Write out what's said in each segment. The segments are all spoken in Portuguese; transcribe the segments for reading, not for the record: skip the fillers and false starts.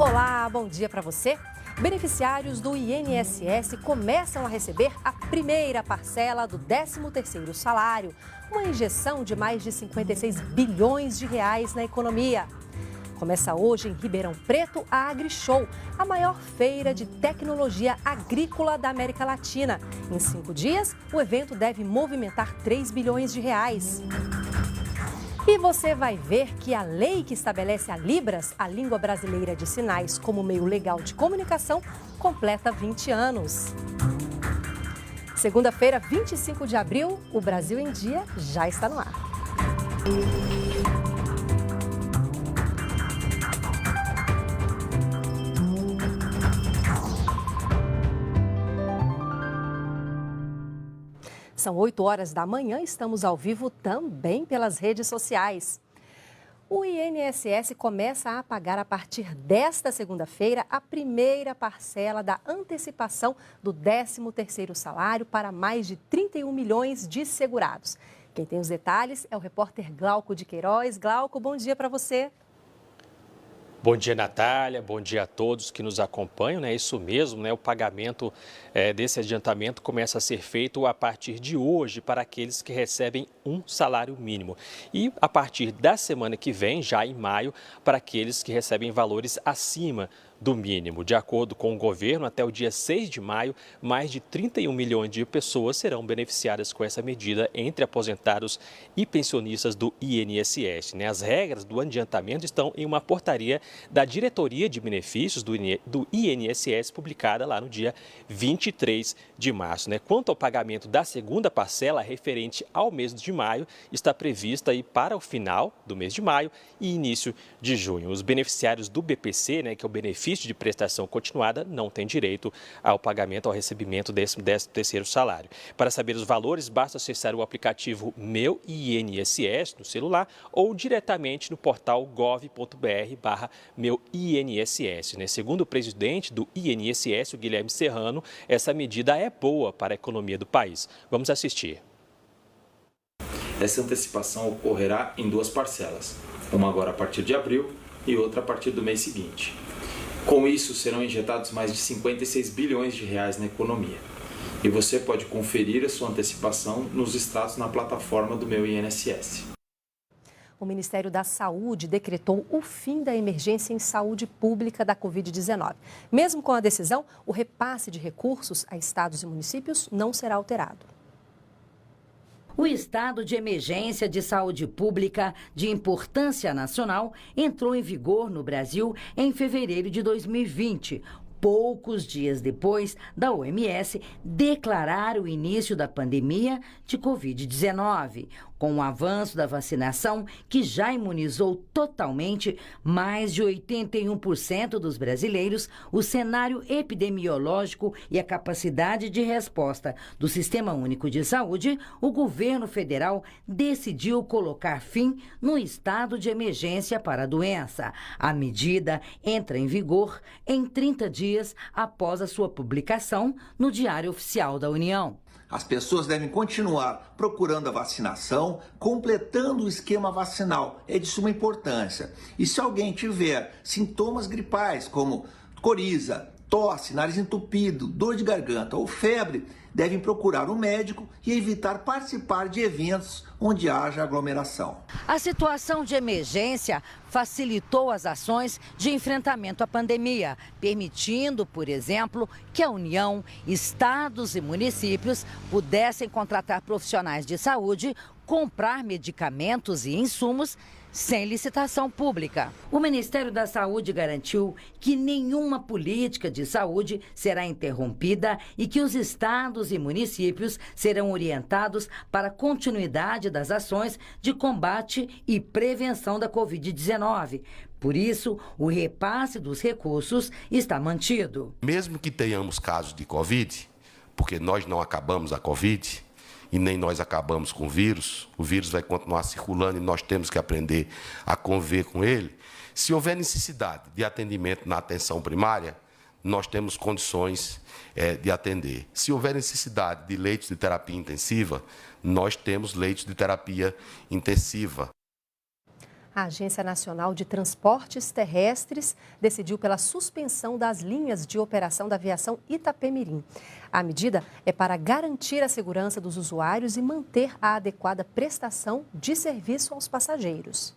Olá, bom dia para você. Beneficiários do INSS começam a receber a primeira parcela do 13º salário, uma injeção de mais de 56 bilhões de reais na economia. Começa hoje em Ribeirão Preto a AgriShow, a maior feira de tecnologia agrícola da América Latina. Em 5 dias, o evento deve movimentar 3 bilhões de reais. E você vai ver que a lei que estabelece a Libras, a língua brasileira de sinais, como meio legal de comunicação, completa 20 anos. Segunda-feira, 25 de abril, o Brasil em Dia já está no ar. São 8 horas da manhã, estamos ao vivo também pelas redes sociais. O INSS começa a pagar a partir desta segunda-feira a primeira parcela da antecipação do 13º salário para mais de 31 milhões de segurados. Quem tem os detalhes é o repórter Glauco de Queiroz. Glauco, bom dia para você. Bom dia, Natália. Bom dia a todos que nos acompanham. É isso mesmo, né? O pagamento desse adiantamento começa a ser feito a partir de hoje para aqueles que recebem um salário mínimo. E a partir da semana que vem, já em maio, para aqueles que recebem valores acima do mínimo. De acordo com o governo, até o dia 6 de maio, mais de 31 milhões de pessoas serão beneficiadas com essa medida entre aposentados e pensionistas do INSS. As regras do adiantamento estão em uma portaria da Diretoria de Benefícios do INSS, publicada lá no dia 23 de março. Quanto ao pagamento da segunda parcela referente ao mês de maio, está prevista aí para o final do mês de maio e início de junho. Os beneficiários do BPC, que é o benefício de prestação continuada, não tem direito ao pagamento, ao recebimento desse 13º salário. Para saber os valores, basta acessar o aplicativo Meu INSS no celular ou diretamente no portal gov.br/Meu INSS. Segundo o presidente do INSS, o Guilherme Serrano, essa medida é boa para a economia do país. Vamos assistir. Essa antecipação ocorrerá em 2 parcelas, uma agora a partir de abril e outra a partir do mês seguinte. Com isso, serão injetados mais de 56 bilhões de reais na economia. E você pode conferir a sua antecipação nos extratos na plataforma do Meu INSS. O Ministério da Saúde decretou o fim da emergência em saúde pública da Covid-19. Mesmo com a decisão, o repasse de recursos a estados e municípios não será alterado. O estado de emergência de saúde pública de importância nacional entrou em vigor no Brasil em fevereiro de 2020, poucos dias depois da OMS declarar o início da pandemia de Covid-19. Com o avanço da vacinação, que já imunizou totalmente mais de 81% dos brasileiros, o cenário epidemiológico e a capacidade de resposta do Sistema Único de Saúde, o governo federal decidiu colocar fim no estado de emergência para a doença. A medida entra em vigor em 30 dias após a sua publicação no Diário Oficial da União. As pessoas devem continuar procurando a vacinação, completando o esquema vacinal. É de suma importância. E se alguém tiver sintomas gripais, como coriza, tosse, nariz entupido, dor de garganta ou febre, devem procurar um médico e evitar participar de eventos onde haja aglomeração. A situação de emergência facilitou as ações de enfrentamento à pandemia, permitindo, por exemplo, que a União, estados e municípios pudessem contratar profissionais de saúde, comprar medicamentos e insumos sem licitação pública. O Ministério da Saúde garantiu que nenhuma política de saúde será interrompida e que os estados e municípios serão orientados para a continuidade das ações de combate e prevenção da Covid-19. Por isso, o repasse dos recursos está mantido. Mesmo que tenhamos casos de Covid, porque nós não acabamos a Covid, e nem nós acabamos com o vírus vai continuar circulando e nós temos que aprender a conviver com ele. Se houver necessidade de atendimento na atenção primária, nós temos condições de atender. Se houver necessidade de leitos de terapia intensiva, nós temos leitos de terapia intensiva. A Agência Nacional de Transportes Terrestres decidiu pela suspensão das linhas de operação da aviação Itapemirim. A medida é para garantir a segurança dos usuários e manter a adequada prestação de serviço aos passageiros.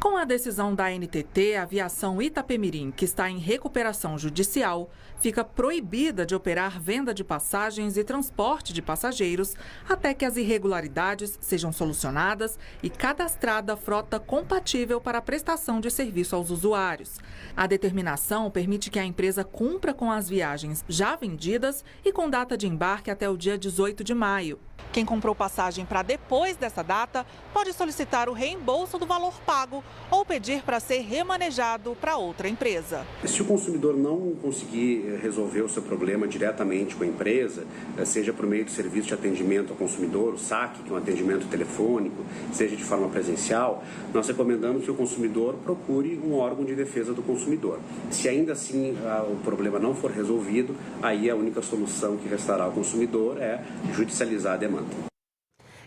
Com a decisão da ANTT, a aviação Itapemirim, que está em recuperação judicial, fica proibida de operar venda de passagens e transporte de passageiros até que as irregularidades sejam solucionadas e cadastrada frota compatível para a prestação de serviço aos usuários. A determinação permite que a empresa cumpra com as viagens já vendidas e com data de embarque até o dia 18 de maio. Quem comprou passagem para depois dessa data pode solicitar o reembolso do valor pago ou pedir para ser remanejado para outra empresa. Se o consumidor não conseguir resolver o seu problema diretamente com a empresa, seja por meio do serviço de atendimento ao consumidor, o SAC, que é um atendimento telefônico, seja de forma presencial, nós recomendamos que o consumidor procure um órgão de defesa do consumidor. Se ainda assim o problema não for resolvido, aí a única solução que restará ao consumidor é judicializar a demanda.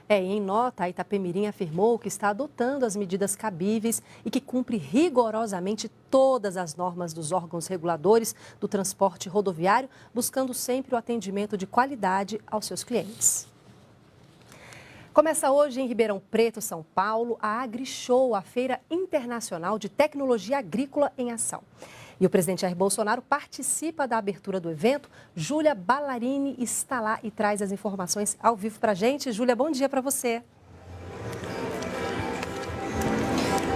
Em nota, a Itapemirim afirmou que está adotando as medidas cabíveis e que cumpre rigorosamente todas as normas dos órgãos reguladores do transporte rodoviário, buscando sempre o atendimento de qualidade aos seus clientes. Começa hoje em Ribeirão Preto, São Paulo, a AgriShow, a Feira Internacional de Tecnologia Agrícola em Ação. E o presidente Jair Bolsonaro participa da abertura do evento. Júlia Ballarini está lá e traz as informações ao vivo para a gente. Júlia, bom dia para você.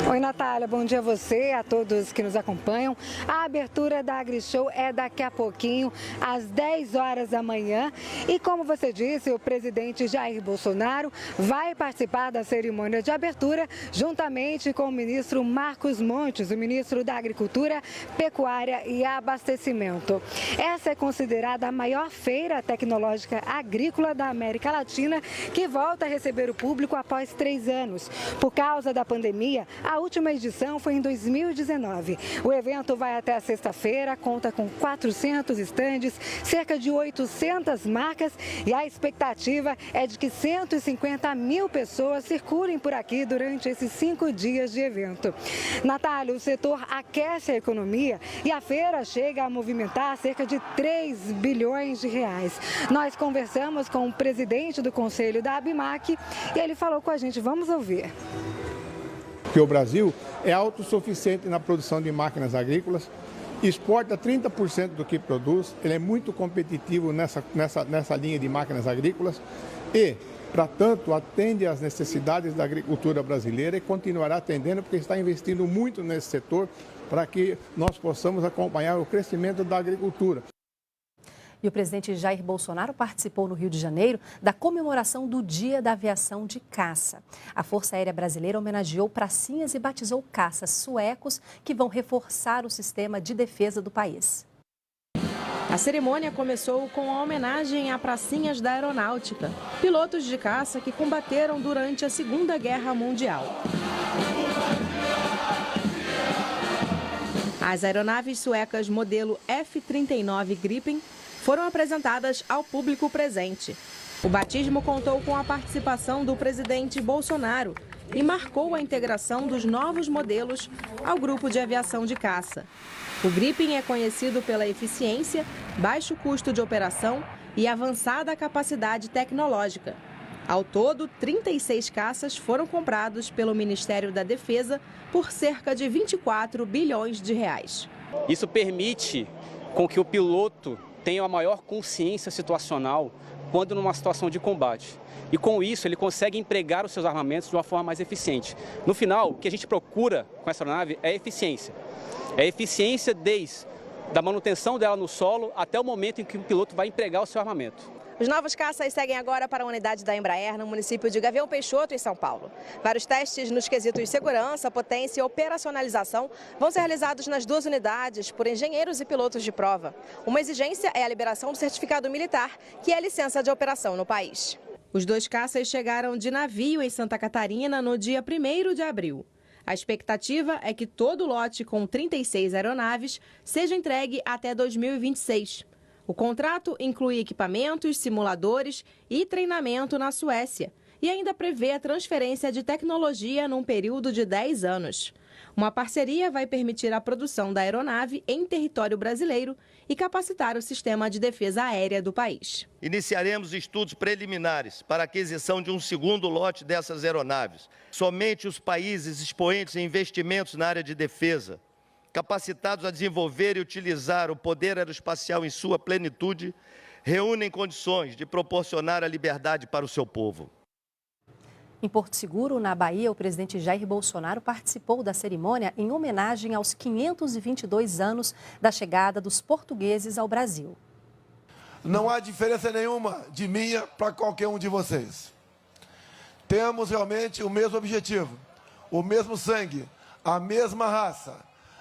Oi, Natália, bom dia a você, a todos que nos acompanham. A abertura da AgriShow é daqui a pouquinho, às 10 horas da manhã. E como você disse, o presidente Jair Bolsonaro vai participar da cerimônia de abertura, juntamente com o ministro Marcos Montes, o ministro da Agricultura, Pecuária e Abastecimento. Essa é considerada a maior feira tecnológica agrícola da América Latina, que volta a receber o público após 3 anos. Por causa da pandemia, a última edição foi em 2019. O evento vai até a sexta-feira, conta com 400 estandes, cerca de 800 marcas e a expectativa é de que 150 mil pessoas circulem por aqui durante esses 5 dias de evento. Natália, o setor aquece a economia e a feira chega a movimentar cerca de 3 bilhões de reais. Nós conversamos com o presidente do conselho da ABIMAQ e ele falou com a gente. Vamos ouvir. Porque o Brasil é autossuficiente na produção de máquinas agrícolas, exporta 30% do que produz, ele é muito competitivo nessa linha de máquinas agrícolas e, para tanto, atende às necessidades da agricultura brasileira e continuará atendendo porque está investindo muito nesse setor para que nós possamos acompanhar o crescimento da agricultura. E o presidente Jair Bolsonaro participou no Rio de Janeiro da comemoração do Dia da Aviação de Caça. A Força Aérea Brasileira homenageou pracinhas e batizou caças suecos que vão reforçar o sistema de defesa do país. A cerimônia começou com a homenagem a pracinhas da aeronáutica, pilotos de caça que combateram durante a Segunda Guerra Mundial. As aeronaves suecas modelo F-39 Gripen foram apresentadas ao público presente. O batismo contou com a participação do presidente Bolsonaro e marcou a integração dos novos modelos ao grupo de aviação de caça. O Gripen é conhecido pela eficiência, baixo custo de operação e avançada capacidade tecnológica. Ao todo, 36 caças foram comprados pelo Ministério da Defesa por cerca de 24 bilhões de reais. Isso permite com que o piloto tenha a maior consciência situacional quando numa situação de combate. E com isso ele consegue empregar os seus armamentos de uma forma mais eficiente. No final, o que a gente procura com essa aeronave é eficiência. É eficiência desde a manutenção dela no solo até o momento em que o piloto vai empregar o seu armamento. Os novos caças seguem agora para a unidade da Embraer no município de Gavião Peixoto, em São Paulo. Vários testes nos quesitos segurança, potência e operacionalização vão ser realizados nas 2 unidades por engenheiros e pilotos de prova. Uma exigência é a liberação do certificado militar, que é a licença de operação no país. Os 2 caças chegaram de navio em Santa Catarina no dia 1º de abril. A expectativa é que todo o lote com 36 aeronaves seja entregue até 2026. O contrato inclui equipamentos, simuladores e treinamento na Suécia e ainda prevê a transferência de tecnologia num período de 10 anos. Uma parceria vai permitir a produção da aeronave em território brasileiro e capacitar o sistema de defesa aérea do país. Iniciaremos estudos preliminares para a aquisição de um segundo lote dessas aeronaves. Somente os países expoentes em investimentos na área de defesa, capacitados a desenvolver e utilizar o poder aeroespacial em sua plenitude, reúnem condições de proporcionar a liberdade para o seu povo. Em Porto Seguro, na Bahia, o presidente Jair Bolsonaro participou da cerimônia em homenagem aos 522 anos da chegada dos portugueses ao Brasil. Não há diferença nenhuma de minha para qualquer um de vocês. Temos realmente o mesmo objetivo, o mesmo sangue, a mesma raça,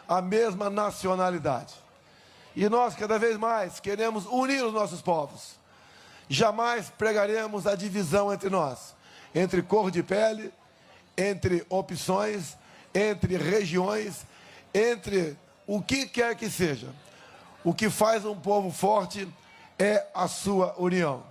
a mesma nacionalidade. E nós, cada vez mais, queremos unir os nossos povos. Jamais pregaremos a divisão entre nós, entre cor de pele, entre opções, entre regiões, entre o que quer que seja. O que faz um povo forte é a sua união.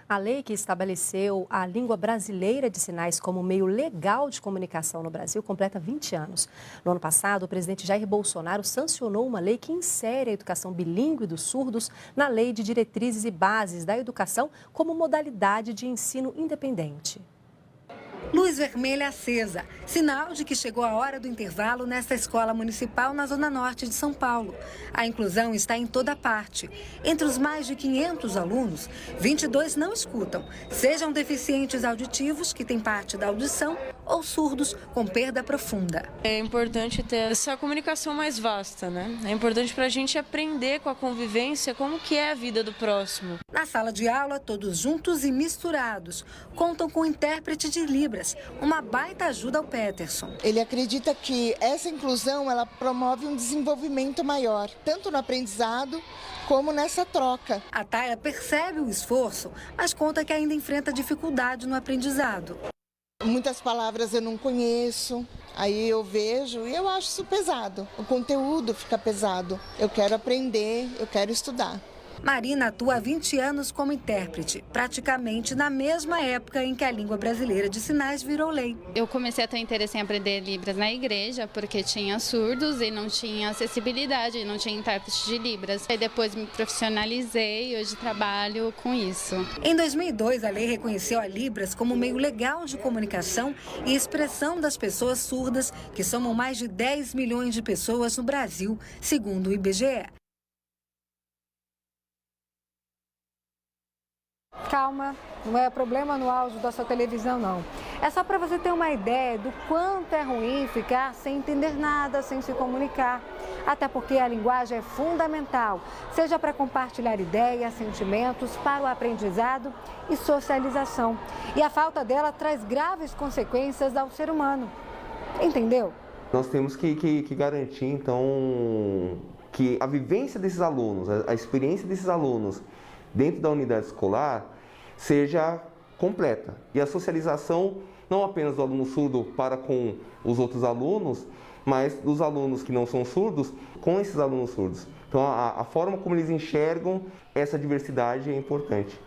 A lei que estabeleceu a língua brasileira de sinais como meio legal de comunicação no Brasil completa 20 anos. No ano passado, o presidente Jair Bolsonaro sancionou uma lei que insere a educação bilíngue dos surdos na Lei de Diretrizes e Bases da Educação como modalidade de ensino independente. Luz vermelha acesa, sinal de que chegou a hora do intervalo nesta escola municipal na Zona Norte de São Paulo. A inclusão está em toda parte. Entre os mais de 500 alunos, 22 não escutam, sejam deficientes auditivos, que têm parte da audição, ou surdos com perda profunda. É importante ter essa comunicação mais vasta, né? É importante para a gente aprender com a convivência como que é a vida do próximo. Na sala de aula, todos juntos e misturados, contam com intérprete de Libras, uma baita ajuda ao Peterson. Ele acredita que essa inclusão ela promove um desenvolvimento maior, tanto no aprendizado como nessa troca. A Tayla percebe o esforço, mas conta que ainda enfrenta dificuldade no aprendizado. Muitas palavras eu não conheço, aí eu vejo e eu acho isso pesado. O conteúdo fica pesado. Eu quero aprender, eu quero estudar. Marina atua há 20 anos como intérprete, praticamente na mesma época em que a língua brasileira de sinais virou lei. Eu comecei a ter interesse em aprender Libras na igreja, porque tinha surdos e não tinha acessibilidade, não tinha intérprete de Libras. Aí depois me profissionalizei e hoje trabalho com isso. Em 2002, a lei reconheceu a Libras como meio legal de comunicação e expressão das pessoas surdas, que somam mais de 10 milhões de pessoas no Brasil, segundo o IBGE. Calma, não é problema no áudio da sua televisão, não. É só para você ter uma ideia do quanto é ruim ficar sem entender nada, sem se comunicar. Até porque a linguagem é fundamental, seja para compartilhar ideias, sentimentos, para o aprendizado e socialização. E a falta dela traz graves consequências ao ser humano. Entendeu? Nós temos que garantir, então, que a vivência desses alunos, a experiência desses alunos dentro da unidade escolar seja completa. E a socialização não apenas do aluno surdo para com os outros alunos, mas dos alunos que não são surdos com esses alunos surdos. Então a forma como eles enxergam essa diversidade é importante.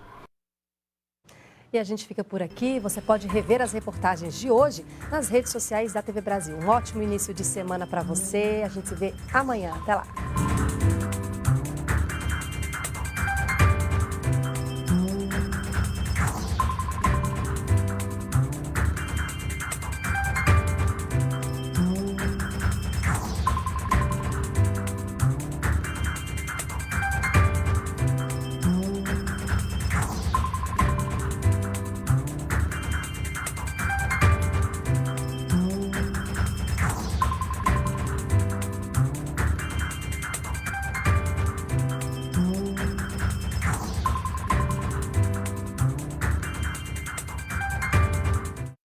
E a gente fica por aqui. Você pode rever as reportagens de hoje nas redes sociais da TV Brasil. Um ótimo início de semana para você. A gente se vê amanhã. Até lá.